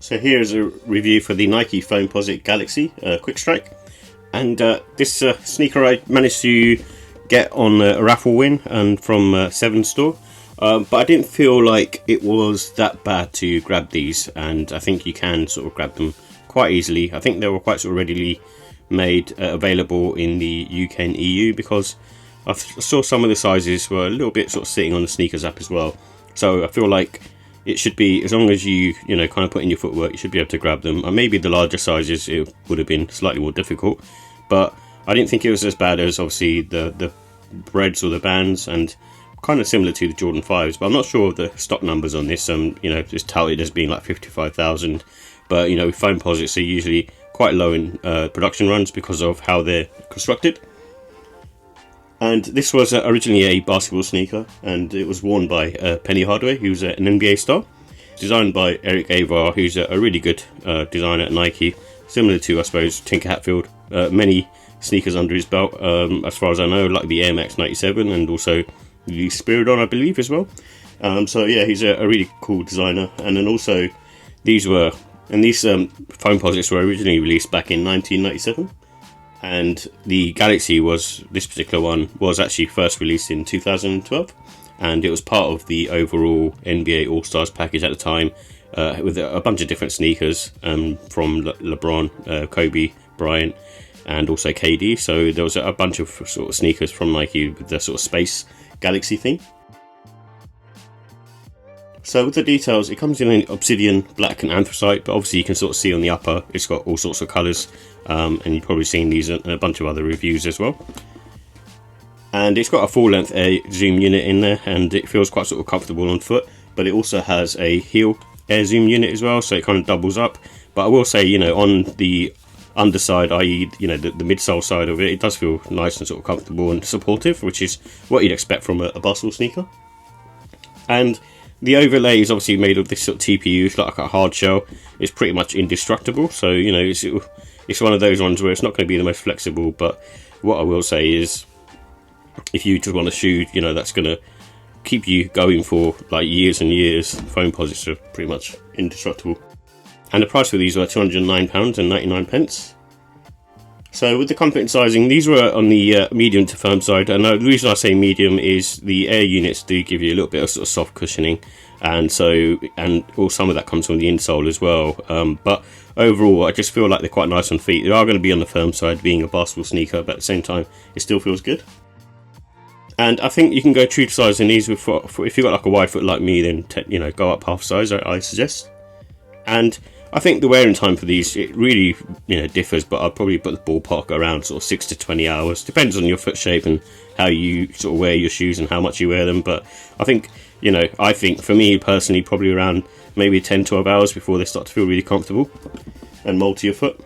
So here is a review for the Nike Foamposite Galaxy Quick Strike, and this sneaker I managed to get on a raffle win and from Seven Store, but I didn't feel like it was that bad to grab these, and I think you can sort of grab them quite easily. I think they were quite sort of readily made available in the UK and EU, because I saw some of the sizes were a little bit sort of sitting on the sneakers app as well. So I feel like it should be, as long as you kind of put in your footwork, you should be able to grab them. And maybe the larger sizes it would have been slightly more difficult, but I didn't think it was as bad as obviously the breads or the bands, and kind of similar to the Jordan 5s, but I'm not sure of the stock numbers on this. It's touted as being like 55,000, but with Foamposites are usually quite low in production runs because of how they're constructed. And this was originally a basketball sneaker, and it was worn by Penny Hardaway, who's an NBA star. Designed by Eric Avar, who's a really good designer at Nike, similar to, I suppose, Tinker Hatfield. Many sneakers under his belt, as far as I know, like the Air Max 97 and also the Spiridon, I believe, as well. So yeah, he's a really cool designer. And then also these Foamposites were originally released back in 1997. And the Galaxy this particular one was actually first released in 2012, and it was part of the overall NBA All-Stars package at the time, with a bunch of different sneakers from LeBron, Kobe Bryant, and also KD. So there was a bunch of sort of sneakers from Nike with the sort of space Galaxy theme. So with the details, it comes in Obsidian, black and Anthracite, but obviously you can sort of see on the upper it's got all sorts of colours, and you've probably seen these in a bunch of other reviews as well. And it's got a full length air zoom unit in there, and it feels quite sort of comfortable on foot, but it also has a heel air zoom unit as well, so it kind of doubles up. But I will say, on the underside, i.e. the midsole side of it, it does feel nice and sort of comfortable and supportive, which is what you'd expect from a basketball sneaker. And the overlay is obviously made of this sort of TPU, like a hard shell. It's pretty much indestructible, so it's one of those ones where it's not going to be the most flexible. But what I will say is, if you just want a shoe, that's going to keep you going for like years and years, Foamposites are pretty much indestructible. And the price for these were £209.99. So with the comfort and sizing, these were on the medium to firm side, and the reason I say medium is the air units do give you a little bit of sort of soft cushioning, and some of that comes from the insole as well. But overall, I just feel like they're quite nice on feet. They are going to be on the firm side, being a basketball sneaker, but at the same time, it still feels good. And I think you can go true to size in these if you've got like a wide foot like me, then go up half size, I suggest. And I think the wearing time for these, it really differs, but I'd probably put the ballpark around sort of 6 to 20 hours. Depends on your foot shape and how you sort of wear your shoes and how much you wear them. But I think for me personally, probably around maybe 10-12 hours before they start to feel really comfortable and mold to your foot.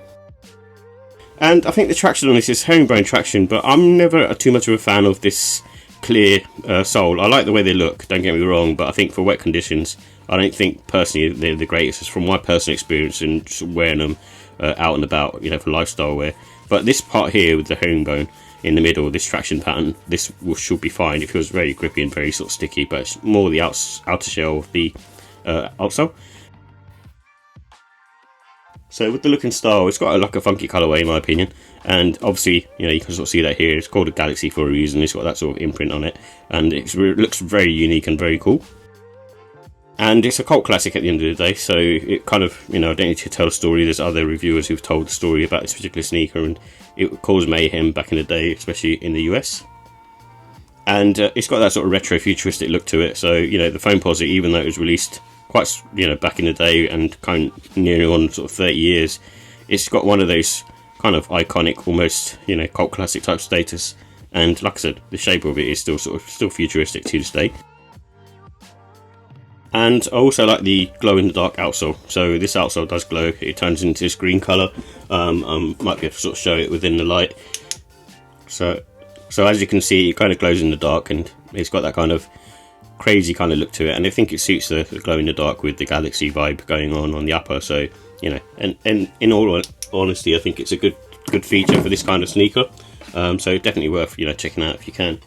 And I think the traction on this is herringbone traction, but I'm never too much of a fan of this clear sole. I like the way they look, don't get me wrong, but I think for wet conditions, I don't think personally they're the greatest. It's from my personal experience and just wearing them out and about, for lifestyle wear. But this part here with the herringbone in the middle, this traction pattern, should be fine. It feels very grippy and very sort of sticky, but it's more the outer shell of the outsole. So with the look and style, it's got like a funky colourway in my opinion, and obviously you can sort of see that here. It's called a Galaxy for a reason. It's got that sort of imprint on it, and it looks very unique and very cool. And it's a cult classic at the end of the day, so it kind of, I don't need to tell a story. There's other reviewers who've told the story about this particular sneaker, and it caused mayhem back in the day, especially in the US. And it's got that sort of retro futuristic look to it. So the Foamposite, even though it was released quite back in the day and kind of nearly on sort of 30 years, it's got one of those kind of iconic, almost cult classic type status. And like I said, the shape of it is still futuristic to this day. And I also like the glow-in-the-dark outsole. So this outsole does glow. It turns into this green colour. Might be able to sort of show it within the light. So as you can see, it kind of glows in the dark, and it's got that kind of crazy kind of look to it. And I think it suits the glow-in-the-dark with the Galaxy vibe going on the upper. So and in all honesty, I think it's a good feature for this kind of sneaker. So definitely worth checking out if you can.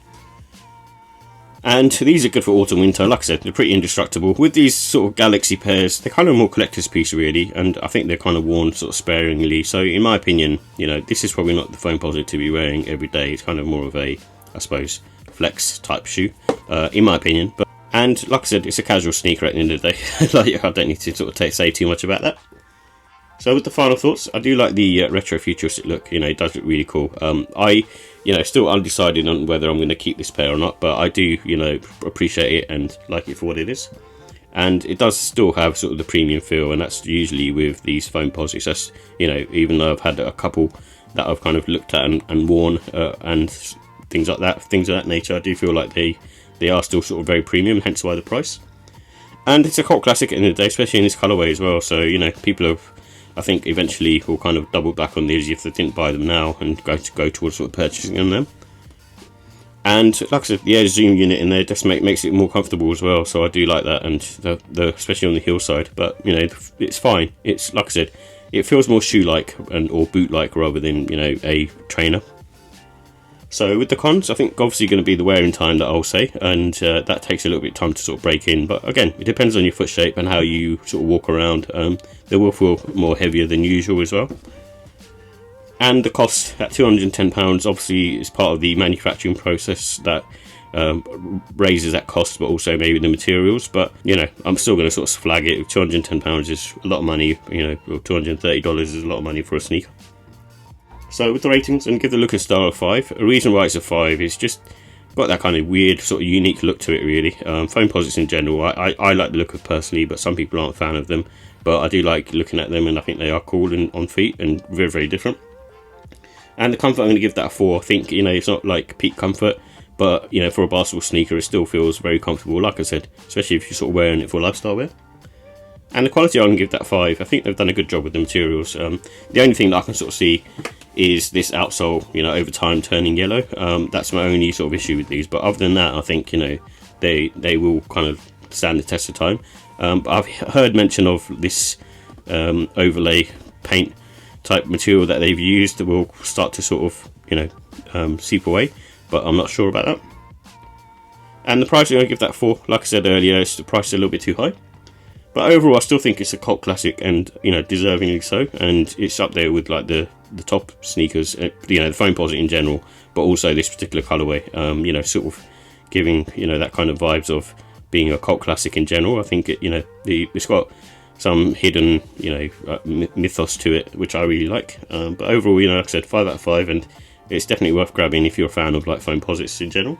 And these are good for autumn winter. Like I said, they're pretty indestructible. With these sort of Galaxy pairs, they're kind of more collector's piece really, and I think they're kind of worn sort of sparingly. So in my opinion, you know, this is probably not the Foamposite to be wearing every day. It's kind of more of a, I suppose, flex type shoe, in my opinion. And like I said, it's a casual sneaker at the end of the day. Like, I don't need to sort of say too much about that. So with the final thoughts, I do like the retro futuristic look. You know, it does look really cool. You know, still undecided on whether I'm going to keep this pair or not, but I do, you know, appreciate it and like it for what it is. And it does still have sort of the premium feel, and that's usually with these Foamposites. That's, you know, even though I've had a couple that I've kind of looked at and worn and things like that, things of that nature, I do feel like they are still sort of very premium, hence why the price. And it's a cult classic at the end of the day, especially in this colourway as well. So, you know, people have, I think, eventually will kind of double back on these if they didn't buy them now and go towards sort of purchasing them. And like I said, the air zoom unit in there just makes it more comfortable as well. So I do like that, and the especially on the heel side. But you know, it's fine. It's like I said, it feels more shoe-like or boot-like rather than, you know, a trainer. So with the cons, I think obviously going to be the wearing time that I'll say, and that takes a little bit of time to sort of break in. But again, it depends on your foot shape and how you sort of walk around. They will feel more heavier than usual as well. And the cost at £210 obviously is part of the manufacturing process that raises that cost, but also maybe the materials. But you know, I'm still going to sort of flag it. £210 is a lot of money. You know, $230 is a lot of money for a sneaker. So with the ratings, and give the look and style a 5. A reason why it's a 5 is just got that kind of weird, sort of unique look to it really. Foamposites in general, I like the look of personally, but some people aren't a fan of them. But I do like looking at them, and I think they are cool and on feet and very, very different. And the comfort, I'm going to give that a 4. I think, you know, it's not like peak comfort, but you know, for a basketball sneaker, it still feels very comfortable. Like I said, especially if you're sort of wearing it for lifestyle wear. And the quality, I'm going to give that 5. I think they've done a good job with the materials. The only thing that I can sort of see is this outsole, you know, over time turning yellow. That's my only sort of issue with these. But other than that, I think, you know, they will kind of stand the test of time. But I've heard mention of this overlay paint type material that they've used that will start to sort of, you know, seep away. But I'm not sure about that. And the price, I'm going to give that 4. Like I said earlier, the price is a little bit too high. But overall, I still think it's a cult classic, and you know, deservingly so. And it's up there with like the top sneakers, you know, the Foamposite in general, but also this particular colorway. You know, sort of giving, you know, that kind of vibes of being a cult classic in general. I think it, you know, it's got some hidden, you know, mythos to it, which I really like. But overall, you know, like I said, 5 out of 5, and it's definitely worth grabbing if you're a fan of like Foamposites in general.